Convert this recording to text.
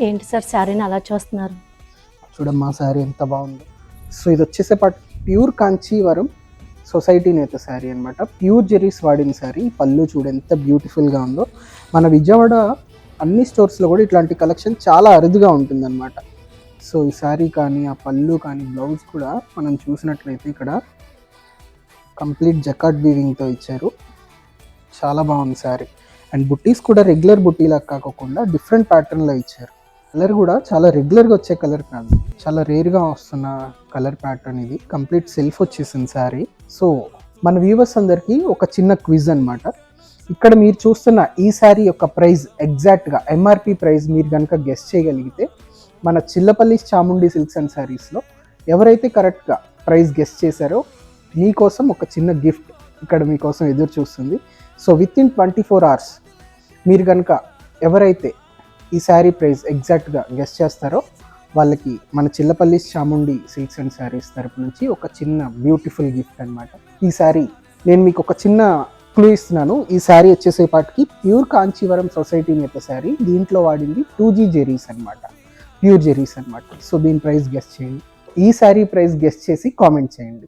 ఏంటి సార్ శారీని అలా చూస్తున్నారు? చూడమ్మా శారీ ఎంత బాగుందో. సో ఇది వచ్చేసేపాటు ప్యూర్ కాంచీవరం సొసైటీ నేత శారీ అనమాట. ప్యూర్ జెరీస్ వాడిన శారీ. పళ్ళు చూడు ఎంత బ్యూటిఫుల్గా ఉందో. మన విజయవాడ అన్ని స్టోర్స్లో కూడా ఇట్లాంటి కలెక్షన్ చాలా అరుదుగా ఉంటుందన్నమాట. సో ఈ శారీ కానీ ఆ పళ్ళు కానీ బ్లౌజ్ కూడా మనం చూసినట్లయితే ఇక్కడ కంప్లీట్ జకాట్ వీవింగ్తో ఇచ్చారు. చాలా బాగుంది శారీ. అండ్ బుట్టీస్ కూడా రెగ్యులర్ బుట్టీలా కాకుండా డిఫరెంట్ ప్యాటర్న్లో ఇచ్చారు. కలర్ కూడా చాలా రెగ్యులర్గా వచ్చే కలర్ కాదు, చాలా రేర్గా వస్తున్న కలర్ ప్యాటర్న్ ఇది. కంప్లీట్ సెల్ఫ్ వచ్చేసింది శారీ. సో మన వ్యూవర్స్ అందరికీ ఒక చిన్న క్విజ్ అనమాట. ఇక్కడ మీరు చూస్తున్న ఈ శారీ యొక్క ప్రైస్ ఎగ్జాక్ట్గా ఎంఆర్పి ప్రైస్ మీరు కనుక గెస్ చేయగలిగితే మన చిల్లపల్లి చాముండి సిల్క్స్ అండ్ శారీస్లో ఎవరైతే కరెక్ట్గా ప్రైస్ గెస్ చేశారో మీకోసం ఒక చిన్న గిఫ్ట్ ఇక్కడ మీకోసం ఎదురు చూస్తుంది. సో విత్ ఇన్ 24 hours మీరు కనుక ఎవరైతే ఈ శారీ ప్రైస్ ఎగ్జాక్ట్గా గెస్ చేస్తారో వాళ్ళకి మన చిల్లపల్లి చాముండి సిల్క్స్ అండ్ శారీస్ తరపు నుంచి ఒక చిన్న బ్యూటిఫుల్ గిఫ్ట్ అనమాట. ఈ శారీ నేను మీకు ఒక చిన్న క్లూ ఇస్తున్నాను. ఈ శారీ వచ్చేసేపాటికి ప్యూర్ కాంచీవరం సొసైటీ నేత శారీ. దీంట్లో వాడింది 2G జెరీస్ అనమాట, ప్యూర్ జెరీస్ అనమాట. సో దీని ప్రైస్ గెస్ చేయండి. ఈ శారీ ప్రైస్ గెస్ చేసి కామెంట్ చేయండి.